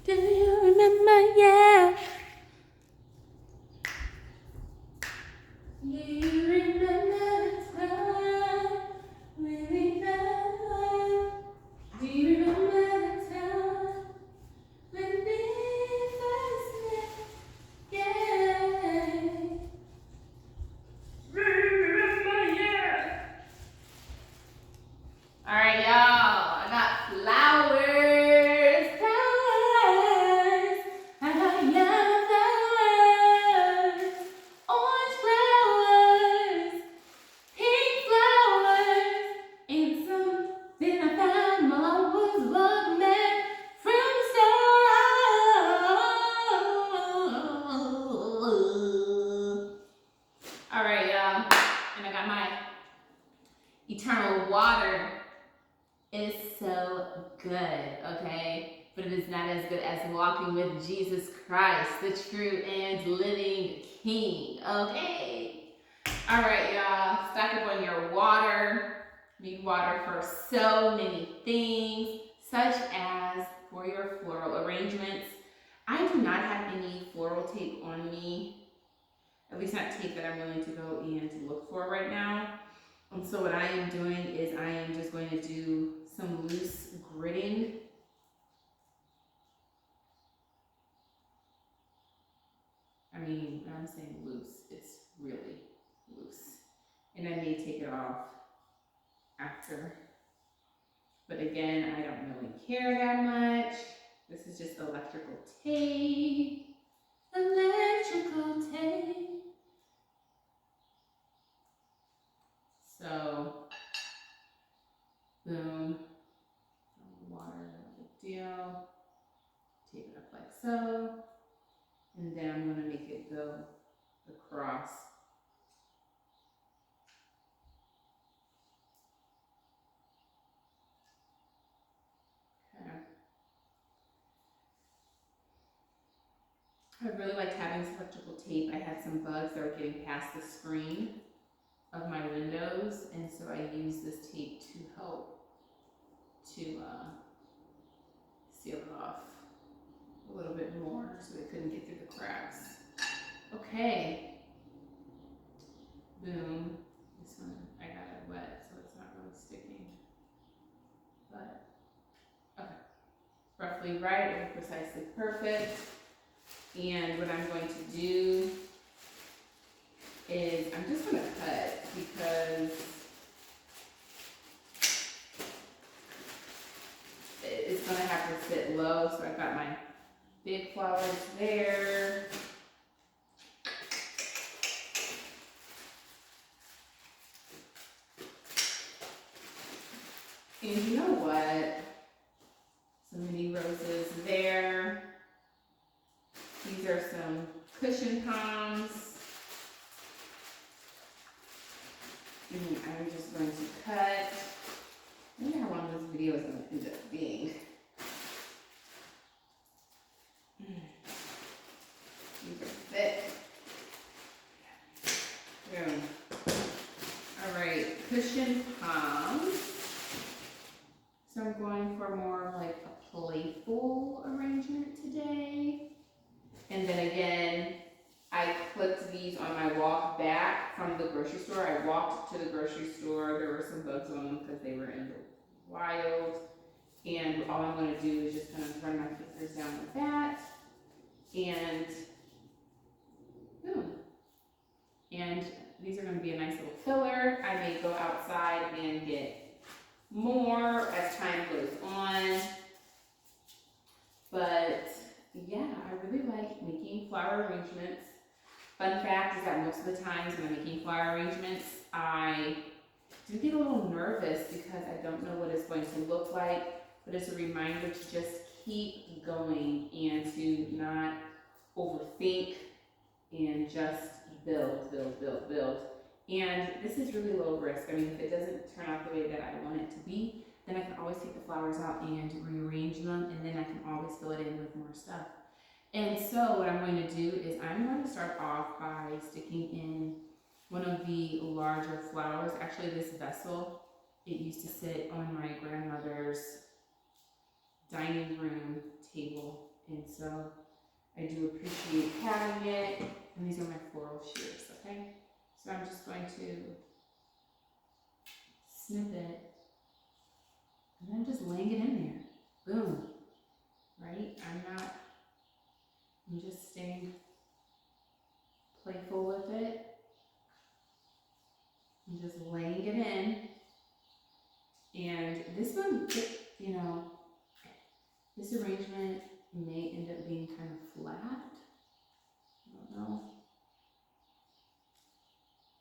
Do you remember? Yeah. Do you remember the time when we fell in love? Do you remember the time when we first met? Yeah. Remember, yeah. All right, y'all. I got flowers, flowers. I got yellow flowers, orange flowers, pink flowers, and something I found while I was walking from the store. All right, y'all. And I got my eternal water. It is so good, okay? But it is not as good as walking with Jesus Christ, the true and living King, okay? All right, y'all, stock up on your water. You need water for so many things, such as for your floral arrangements. I do not have any floral tape on me, at least not tape that I'm willing to go and look for right now. And so what I am doing is I am just going to do some loose gridding. I mean, when I'm saying loose, it's really loose. And I may take it off after. But again, I don't really care that much. This is just electrical tape. Electrical tape. So, boom. Water, no big deal. Tape it up like so. And then I'm going to make it go across. Okay. I really liked having this electrical tape. I had some bugs that were getting past the screen of my windows, and so I used this tape to help to seal it off a little bit more so they couldn't get through the cracks. Okay. Boom. This one, I got it wet, so it's not really sticking. But, okay. Roughly right, or precisely perfect. And what I'm going to do is I'm just going to cut because it's going to have to sit low. So I've got my big flowers there. And you know what? Some mini roses there. These are some cushion palms. And I'm just going to cut. I wonder how long this video is going to end up being. These are thick. Boom. All right, cushion palms. So I'm going for more of like a playful arrangement today. And then again, I clipped these on my walk back from the grocery store. I walked to the grocery store. There were some bugs on them because they were in the wild. And all I'm going to do is just kind of run my fingers down like that. And boom. And these are going to be a nice little filler. I may go outside and get more as time goes on. But yeah, I really like making flower arrangements. Fun fact is that most of the times when I'm making flower arrangements, I do get a little nervous because I don't know what it's going to look like, but it's a reminder to just keep going and to not overthink and just build, build, build, build. And this is really low risk. I mean, if it doesn't turn out the way that I want it to be, then I can always take the flowers out and rearrange them, and then I can always fill it in with more stuff. And so what I'm going to do is I'm going to start off by sticking in one of the larger flowers. Actually, this vessel, it used to sit on my grandmother's dining room table And so I do appreciate having it. And these are my floral shears, okay? So I'm just going to snip it and then just laying it in there. Boom. Right? I'm just staying playful with it. I'm just laying it in. And this one, you know, this arrangement may end up being kind of flat. I don't know.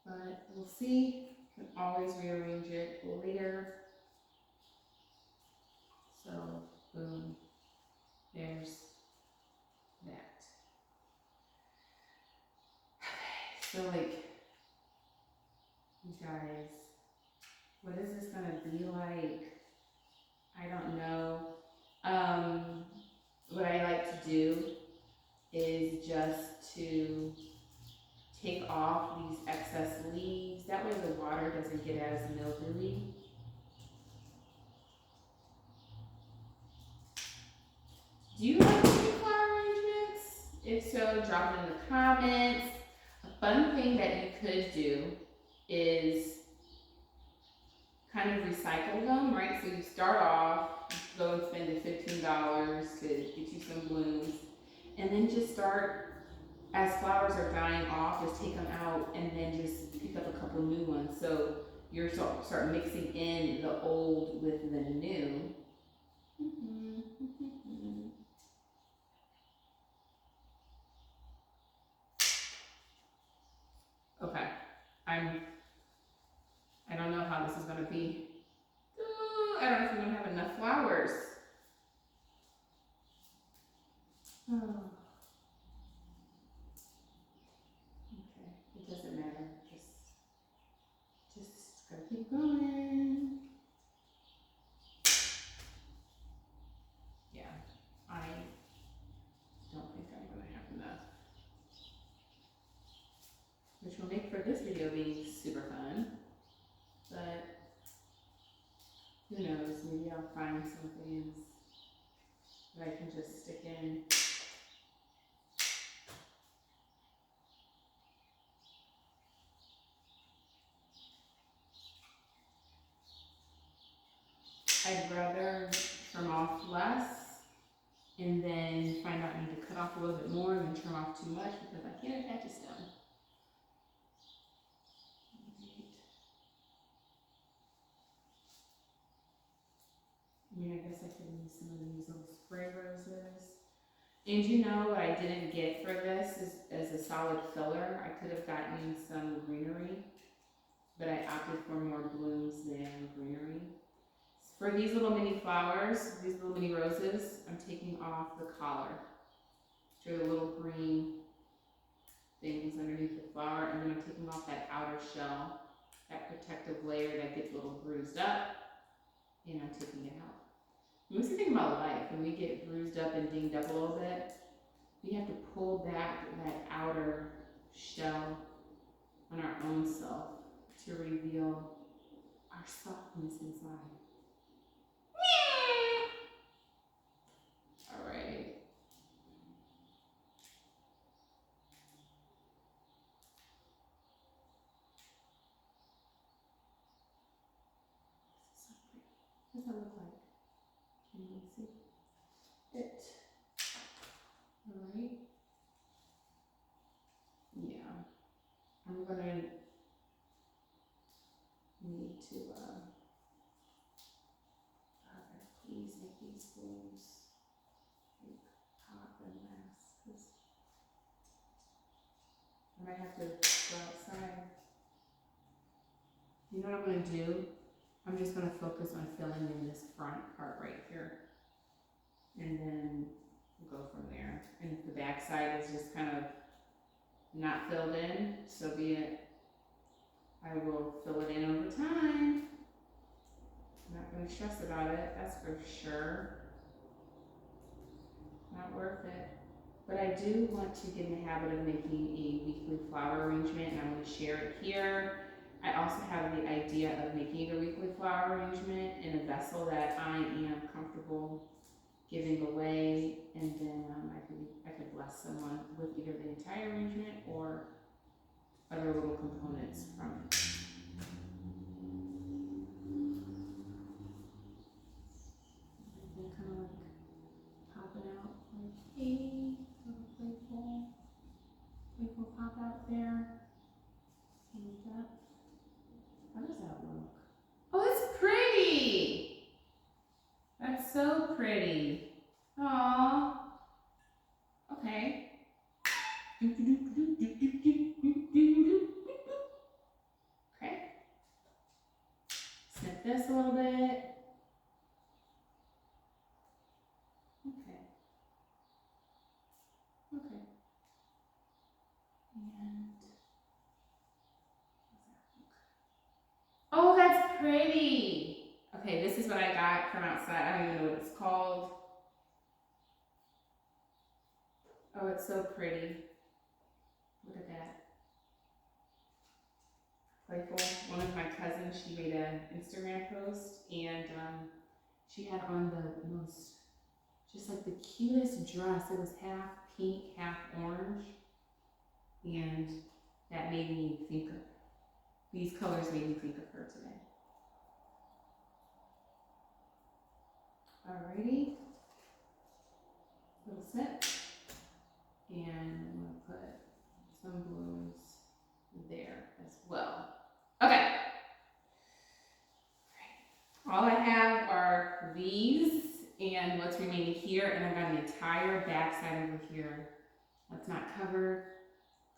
But we'll see. Can always rearrange it later. So, boom. There's that. So, like, you guys, what is this gonna be like? I don't know. What I like to do is just to take off these excess leaves. That way the water doesn't get as mildewy. Do you like any flower arrangements? If so, drop it in the comments. A fun thing that you could do is kind of recycle them, right? So you start off, go and spend the $15 to get you some blooms, and then just start, as flowers are dying off, just take them out and then just pick up a couple new ones. So you're start mixing in the old with the new. Okay, I don't know how this is gonna be. Ooh, I don't know if I'm gonna have enough flowers. Oh. Okay, it doesn't matter. Just gotta keep going. Yeah, I don't think I'm gonna have enough. Which will make for this video being super fun. But who knows, maybe I'll find some things that I can just stick in. I'd rather trim off less and then find out I need to cut off a little bit more than trim off too much because I can't attach a stem. I mean, I guess I could use some of these little spray roses. And you know what I didn't get for this is as a solid filler. I could have gotten some greenery, but I opted for more blooms than greenery. For these little mini flowers, these little mini roses, I'm taking off the collar. So the little green things underneath the flower, and then I'm taking off that outer shell, that protective layer that gets a little bruised up, and I'm taking it out. And what's the thing about life? When we get bruised up and dinged up a little bit, we have to pull back that outer shell on our own self to reveal our softness inside. All right. What does that look like? Can you see it? All right. Yeah. I'm gonna need to, please make these blooms like pop and last, because I might have to go outside. You know what I'm gonna do? I'm just gonna focus on filling in this front part right here. And then we'll go from there. And if the back side is just kind of not filled in, so be it. I will fill it in over time. I'm not gonna stress about it, that's for sure. Not worth it. But I do want to get in the habit of making a weekly flower arrangement, and I'm gonna share it here. I also have the idea of making a weekly flower arrangement in a vessel that I am comfortable giving away, and then I could bless someone with either the entire arrangement or other little components from it. They're kind of like popping out like, hey, little playful pop out there. Like that. How does that look? Oh, it's pretty! That's so pretty. Aww. Okay. Okay. Snip this a little bit. Okay. Okay. And oh, that's pretty. Okay, this is what I got from outside. I don't even know what it's called. Oh, it's so pretty. Look at that. Playful. One of my cousins, she made an Instagram post, and she had on the most, just like the cutest dress. It was half pink, half orange, and that made me think of, these colors made me think of her today. Alrighty, little sip, and I'm gonna put some blooms there as well. Okay, all I have are these and what's remaining here, and I've got an entire backside over here that's not covered.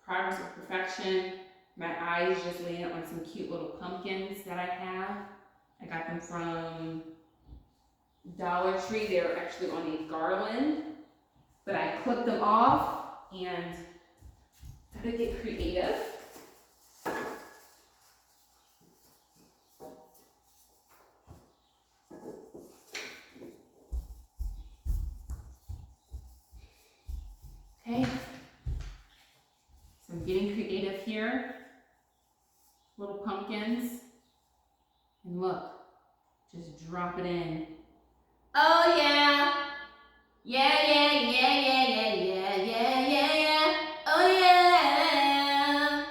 Progress with perfection. My eyes just laying on some cute little pumpkins that I have. I got them from Dollar Tree. They were actually on a garland, but I clipped them off and gotta get creative. Okay, so I'm getting creative here. Little pumpkins, and look, just drop it in. Oh yeah, yeah, yeah, yeah, yeah, yeah, yeah, yeah, yeah, yeah, oh yeah.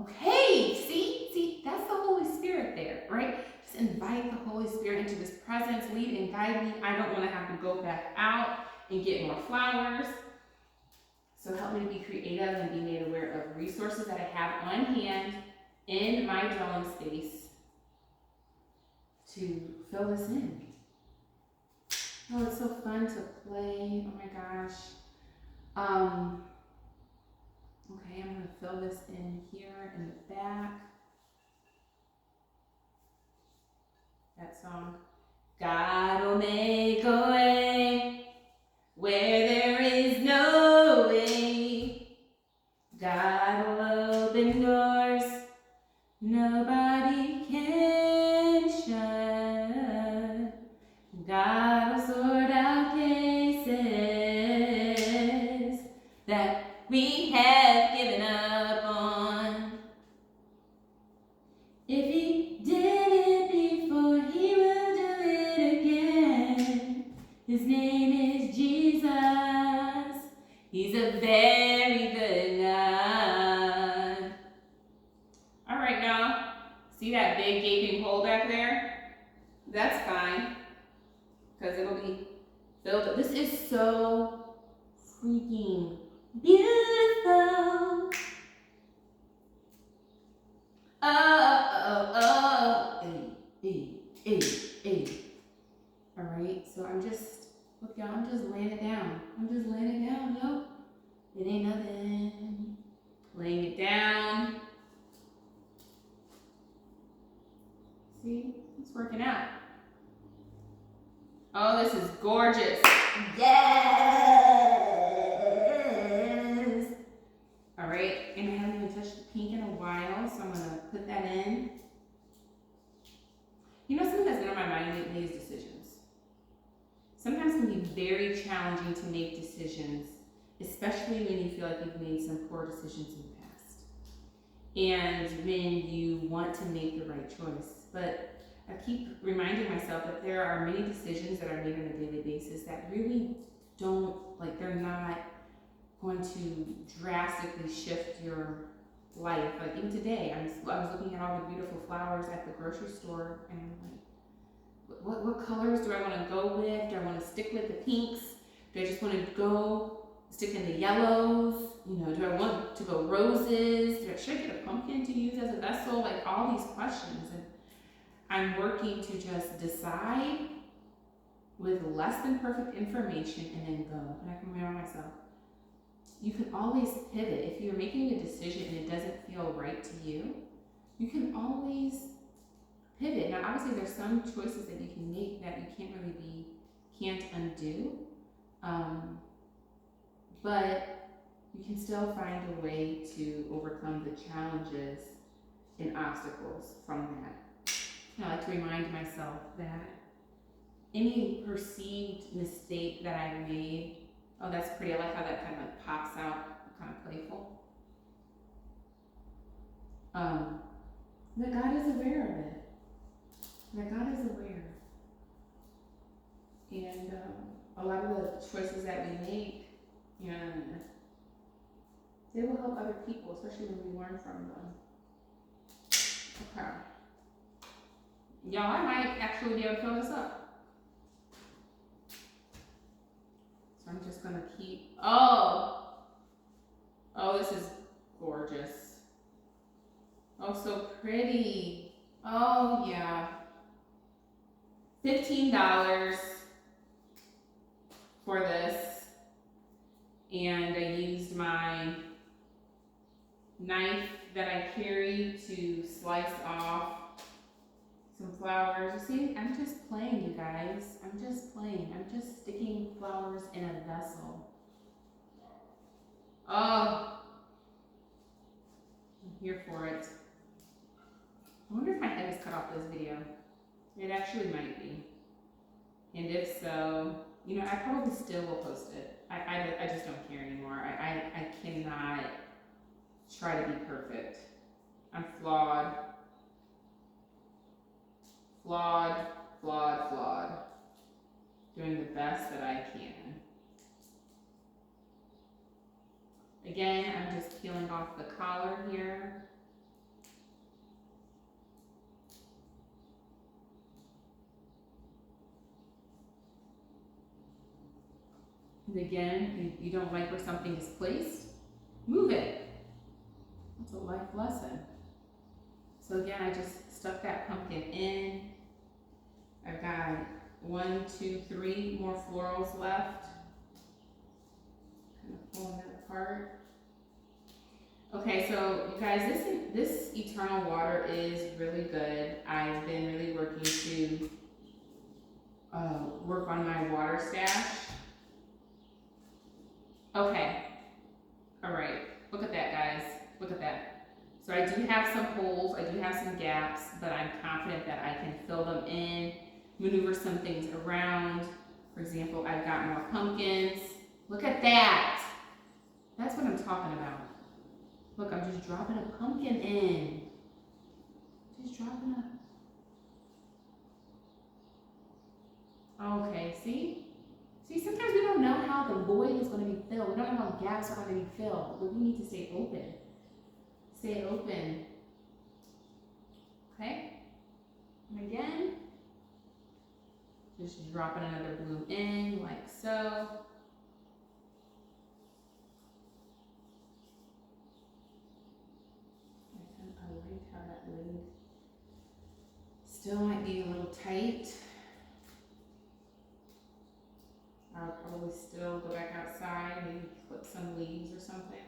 Okay, see, that's the Holy Spirit there, right? Just invite the Holy Spirit into this presence, lead and guide me. I don't want to have to go back out and get more flowers. So help me to be creative and be made aware of resources that I have on hand in my dwelling space to fill this in. Oh, it's so fun to play. Oh my gosh. Okay, I'm gonna fill this in here in the back. That song. God'll make a way where there is no way. God will open doors nobody can shut. God will sort out cases that we have given up on. If he did it before, he will do it again. His name is Jesus. He's a very good God. All right, now, see that big gaping hole back there? That's fine, because it'll be filled up. This is so freaking beautiful. All right, so I'm just, look y'all, I'm just laying it down. Yo. It ain't nothing. Laying it down. See, it's working out. Oh, this is gorgeous. Yes. All right, and I haven't even touched the pink in a while, so I'm gonna put that in. You know, something that's been on my mind lately is decisions. Sometimes it can be very challenging to make decisions, especially when you feel like you've made some poor decisions in the past. And when you want to make the right choice. But I keep reminding myself that there are many decisions that are made on a daily basis that really don't, like, they're not going to drastically shift your life. Like even today, I was looking at all the beautiful flowers at the grocery store, and I'm like, what colors do I want to go with? Do I want to stick with the pinks? Do I just want to go stick in the yellows? You know, do I want to go roses? Should I get a pumpkin to use as a vessel? Like all these questions, and I'm working to just decide with less than perfect information and then go. And I can remind myself, you can always pivot. If you're making a decision and it doesn't feel right to you, you can always pivot. Now, obviously, there's some choices that you can make that you can't undo. But you can still find a way to overcome the challenges and obstacles from that. I like to remind myself that any perceived mistake that I made, oh, that's pretty. I like how that kind of like pops out, kind of playful. That God is aware of it. That God is aware. And a lot of the choices that we make, and they will help other people, especially when we learn from them. Okay. Y'all, I might actually be able to fill this up. So I'm just gonna keep, oh, this is gorgeous. Oh, so pretty. Oh, yeah. $15 for this. And I used my knife that I carry to slice off some flowers. You see, I'm just playing, you guys. I'm just playing. I'm just sticking flowers in a vessel. Oh, I'm here for it. I wonder if my head is cut off this video. It actually might be. And if so, you know, I probably still will post it. I just don't care anymore. I cannot try to be perfect. I'm flawed. Flawed. Doing the best that I can. Again, I'm just peeling off the collar here. And again, if you don't like where something is placed, move it. That's a life lesson. So again, I just stuck that pumpkin in. I've got 1, 2, 3 more florals left. Kind of pulling that apart. Okay, so you guys, this eternal water is really good. I've been really working to work on my water stash. Okay, all right, look at that, guys, look at that. So I do have some holes, I do have some gaps, but I'm confident that I can fill them in, maneuver some things around. For example, I've got more pumpkins. Look at that. That's what I'm talking about. Look, I'm just dropping a pumpkin in. Just dropping a... Okay, see? See, sometimes we don't know how the void is going to be filled. We don't know how gaps are going to be filled, but we need to stay open. Stay open. Okay? And again, just dropping another bloom in, like so. I like how that lid still might be a little tight. I'll probably still go back outside, maybe clip some leaves or something.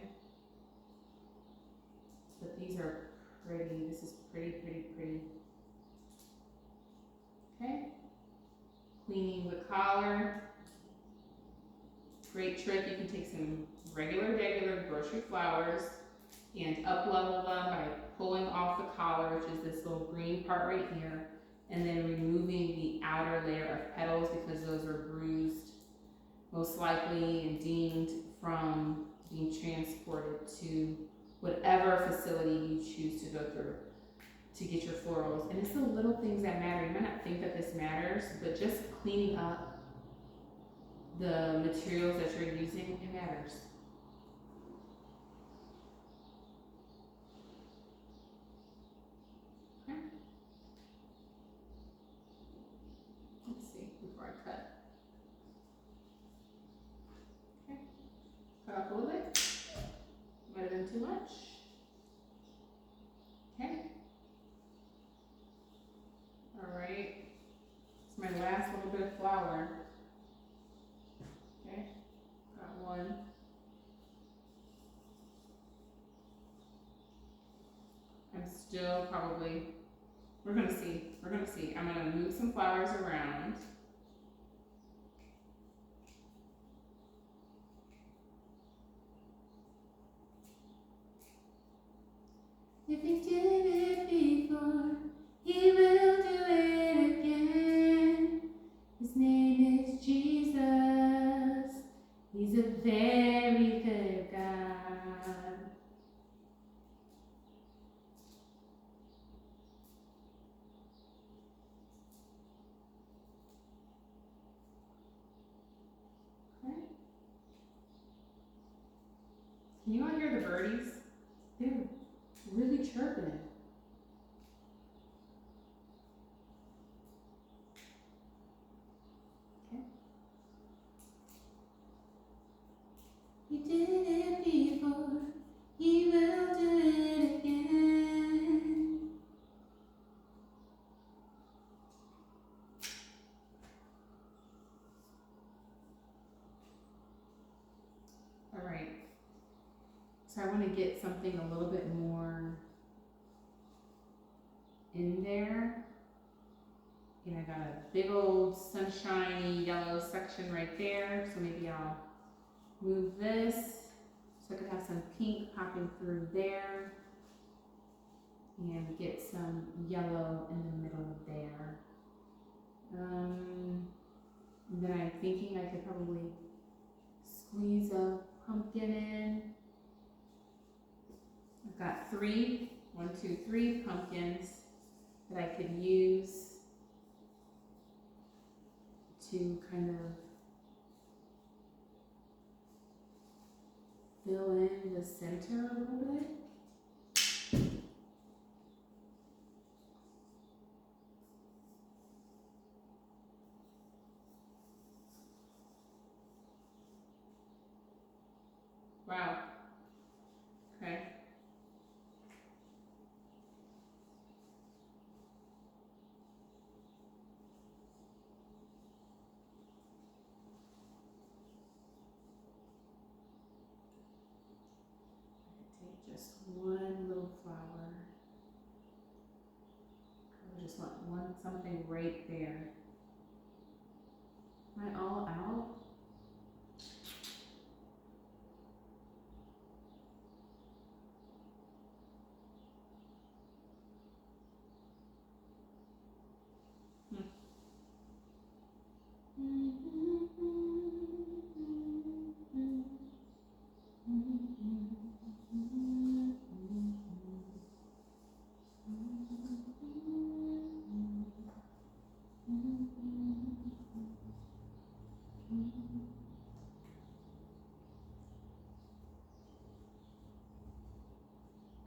But these are pretty. This is pretty. Okay. Cleaning the collar. Great trick. You can take some regular grocery flowers and up level them by pulling off the collar, which is this little green part right here, and then removing the outer layer of petals because those are bruised, most likely, and deemed from being transported to whatever facility you choose to go through. to get your florals. And it's the little things that matter. You might not think that this matters, but just cleaning up the materials that you're using, it matters. Okay. Let's see before I cut. Okay. Cut off a little bit. Might have been too much. Okay. All right. It's my last little bit of flour. Okay. Got one. I'm still probably, we're gonna see. We're gonna see. I'm gonna move some flowers around. If he did it before, he will do it again. His name is Jesus. He's a very good God. Okay. Can you all hear the birdies? They're really chirping. Okay. He did it before, he will do it again. All right. So I want to get something a little bit more in there. And I got a big old sunshiny yellow section right there. So maybe I'll move this so I could have some pink popping through there. And get some yellow in the middle there. And then I'm thinking I could probably squeeze a pumpkin in. I've got 3 pumpkins that I could use to kind of fill in the center a little bit. Wow. Okay. Take just one little flower. I just want something right there. Am I all out?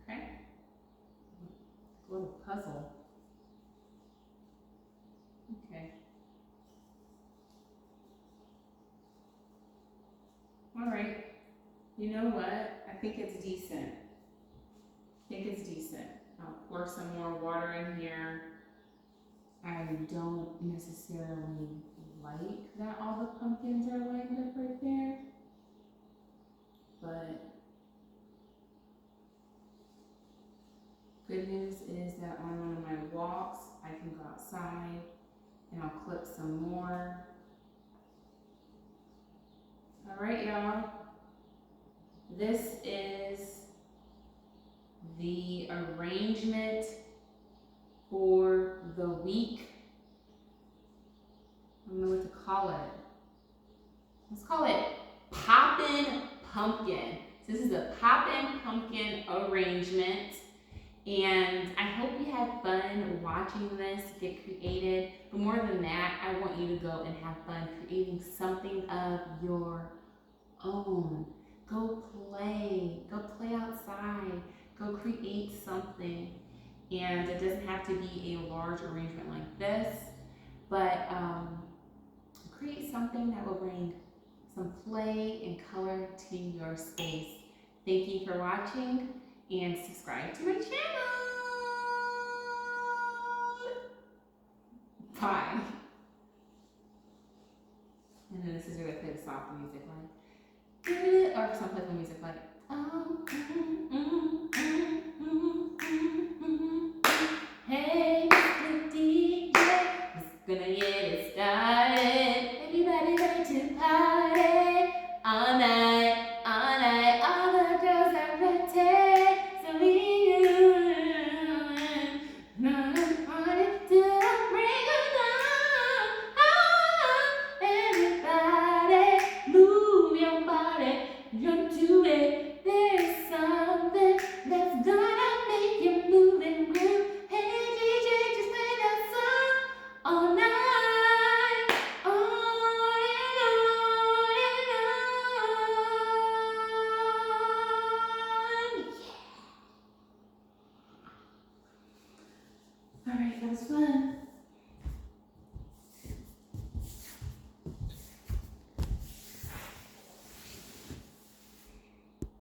Okay. A little puzzle. Okay. All right. You know what? I think it's decent. I'll pour some more water in here. I don't necessarily like that all the pumpkins are lined up right there, but good news is that on one of my walks, I can go outside and I'll clip some more. All right, y'all. This is the arrangement for the week. I don't know what to call it. Let's call it Poppin' Pumpkin. This is a Poppin' Pumpkin arrangement. And I hope you had fun watching this get created. But more than that, I want you to go and have fun creating something of your own. Go play outside, go create something. And it doesn't have to be a large arrangement like this, but create something that will bring some play and color to your space. Thank you for watching and subscribe to my channel. Bye. And then this is where I play the soft music like, or some play the music like, hey, Mr. DJ, it's gonna get it started. Everybody ready to party all night, all night. All the girls are ready, so we party till the break of dawn. Everybody, move your body, jump to it. There's something that's gonna make you move and groove. Hey DJ, just play that song all night, on and on and on. Yeah. All right, that was fun.